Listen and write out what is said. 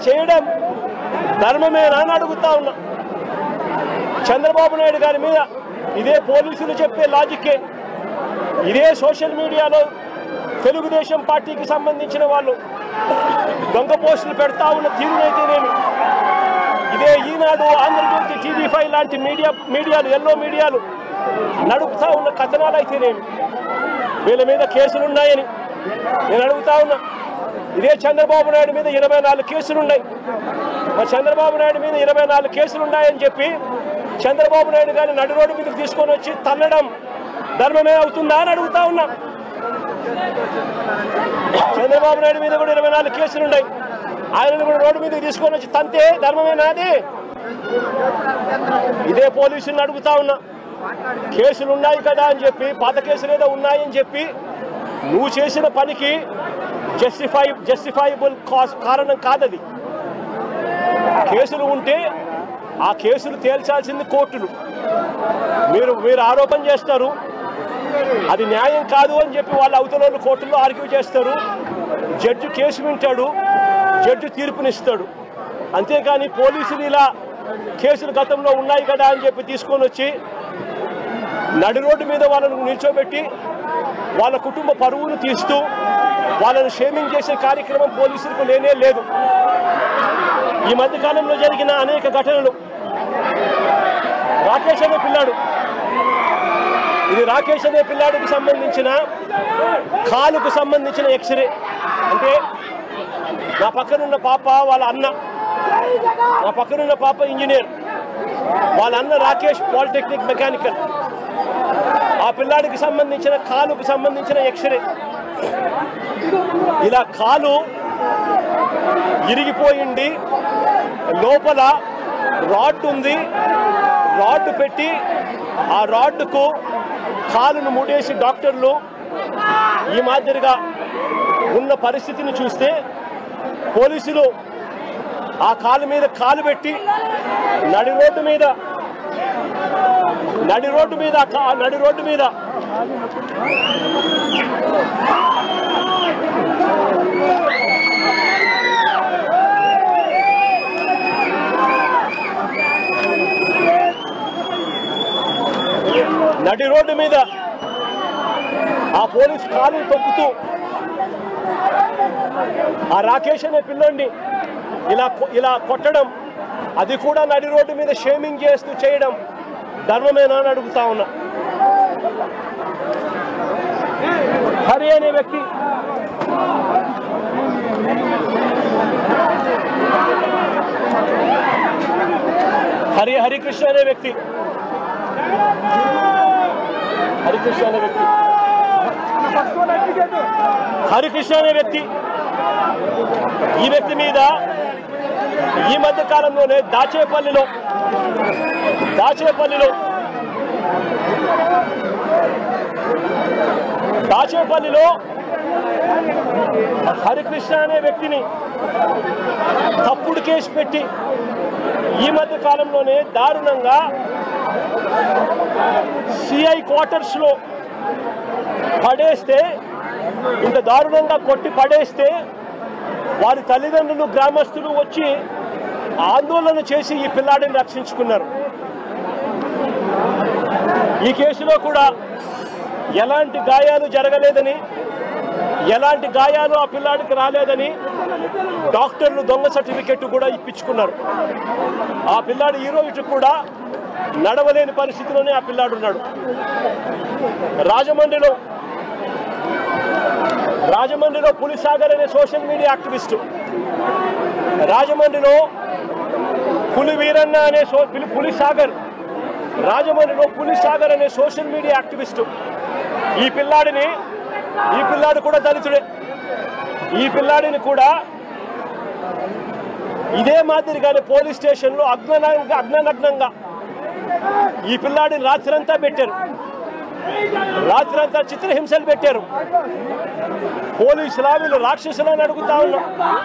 చేయడం ధర్మమేనా అని అడుగుతా ఉన్నా. చంద్రబాబు నాయుడు గారి మీద ఇదే పోలీసులు చెప్పే లాజిక్కే, ఇదే సోషల్ మీడియాలో తెలుగుదేశం పార్టీకి సంబంధించిన వాళ్ళు దొంగ పోస్టులు పెడతా ఉన్న తీరునైతేనేమి, ఇదే ఈనాడు, ఆంధ్రజ్యోతి, TV5 లాంటి మీడియాలు ఎల్లో మీడియాలు నడుపుతా ఉన్న కథనాలు అయితేనేమి, వీళ్ళ మీద కేసులున్నాయని నేను అడుగుతా ఉన్నా. ఇదే చంద్రబాబు నాయుడు మీద 24 కేసులున్నాయి. మరి చంద్రబాబు నాయుడు మీద 24 కేసులున్నాయని చెప్పి చంద్రబాబు నాయుడు గారిని నడి రోడ్డు మీదకి తీసుకొని వచ్చి తల్లడం ధర్మమే అవుతుందా అని అడుగుతా ఉన్నా. చంద్రబాబు నాయుడు మీద కూడా 24 కేసులున్నాయి. ఆయనను కూడా రోడ్డు మీదకి తీసుకొని వచ్చి తంతే ధర్మమేనాది? ఇదే పోలీసులను అడుగుతా ఉన్నా. కేసులు ఉన్నాయి కదా అని చెప్పి, పాత కేసులు ఏదో ఉన్నాయని చెప్పి నువ్వు చేసిన పనికి జస్టిఫైబుల్ కారణం కాదది. కేసులు ఉంటే ఆ కేసులు తేల్చాల్సింది కోర్టులు. మీరు ఆరోపణ చేస్తారు, అది న్యాయం కాదు అని చెప్పి వాళ్ళు అవతల కోర్టులో ఆర్గ్యూ చేస్తారు. జడ్జి కేసు వింటాడు, జడ్జి తీర్పునిస్తాడు. అంతేకాని పోలీసులు ఇలా కేసులు గతంలో ఉన్నాయి కదా అని చెప్పి తీసుకొని వచ్చి నడి రోడ్డు మీద వాళ్ళను నిల్చోబెట్టి వాళ్ళ కుటుంబ పరువును తీస్తూ వాళ్ళను షేమింగ్ చేసే కార్యక్రమం పోలీసులకు లేనే లేదు. ఈ మధ్యకాలంలో జరిగిన అనేక ఘటనలు, రాకేష్ అనే పిల్లాడు, ఇది రాకేష్ అనే పిల్లాడికి సంబంధించిన కాలుకు సంబంధించిన ఎక్స్రే. అంటే నా పక్కనున్న పాప వాళ్ళ అన్న, నా పక్కనున్న పాప ఇంజనీర్, వాళ్ళ అన్న రాకేష్ పాలిటెక్నిక్ మెకానికల్. ఆ పిల్లాడికి సంబంధించిన కాలుకు సంబంధించిన ఎక్స్రే. ఇలా కాలు ఇరిగిపోయింది, లోపల రాడ్ ఉంది, రాడ్ పెట్టి ఆ రాడ్కు కాలును ముడేసి డాక్టర్లు ఈ మాదిరిగా ఉన్న పరిస్థితిని చూస్తే పోలీసులు ఆ కాలు మీద కాలు పెట్టి నడి రోడ్డు మీద ఆ పోలీస్ కాలు తొక్కుతూ ఆ రాకేష్ అనే పిల్లోడిని ఇలా కొట్టడం, అది కూడా నడి రోడ్డు మీద షేమింగ్ చేస్తూ చేయడం ధర్మమేనా అని అడుగుతా ఉన్నా. హరి అనే వ్యక్తి, హరికృష్ణ అనే వ్యక్తి, ఈ వ్యక్తి మీద ఈ మధ్య కాలంలోనే దాచేపల్లిలో హరికృష్ణ అనే వ్యక్తిని తప్పుడు కేసు పెట్టి ఈ మధ్య కాలంలోనే దారుణంగా సిఐ క్వార్టర్స్ లో పడేస్తే, ఇంత దారుణంగా కొట్టి పడేస్తే వారి తల్లిదండ్రులు, గ్రామస్తులు వచ్చి ఆందోళన చేసి ఈ పిల్లాడిని రక్షించుకున్నారు. ఈ కేసులో కూడా ఎలాంటి గాయాలు జరగలేదని, ఎలాంటి గాయాలు ఆ పిల్లాడికి రాలేదని డాక్టర్లు దొంగ సర్టిఫికెట్ కూడా ఇప్పించుకున్నారు. ఆ పిల్లాడు ఈ రోజు కూడా నడవలేని పరిస్థితిలోనే ఆ పిల్లాడు ఉన్నాడు. రాజమండ్రిలో పులిసాగర్ అనే సోషల్ మీడియా యాక్టివిస్టు, రాజమండ్రిలో పులి వీరన్న అనే పులిసాగర్ అనే సోషల్ మీడియా యాక్టివిస్టు, ఈ పిల్లాడు కూడా దళితుడే. ఈ పిల్లాడిని కూడా ఇదే మాదిరిగానే పోలీస్ స్టేషన్లో అగ్ననగ్నంగా ఈ పిల్లాడిని రాత్రంతా పెట్టారు, రాత్రంతా చిత్రహింసలు పెట్టారు. పోలీసులా వీళ్ళు రాక్షసులని అడుగుతా ఉన్నాం.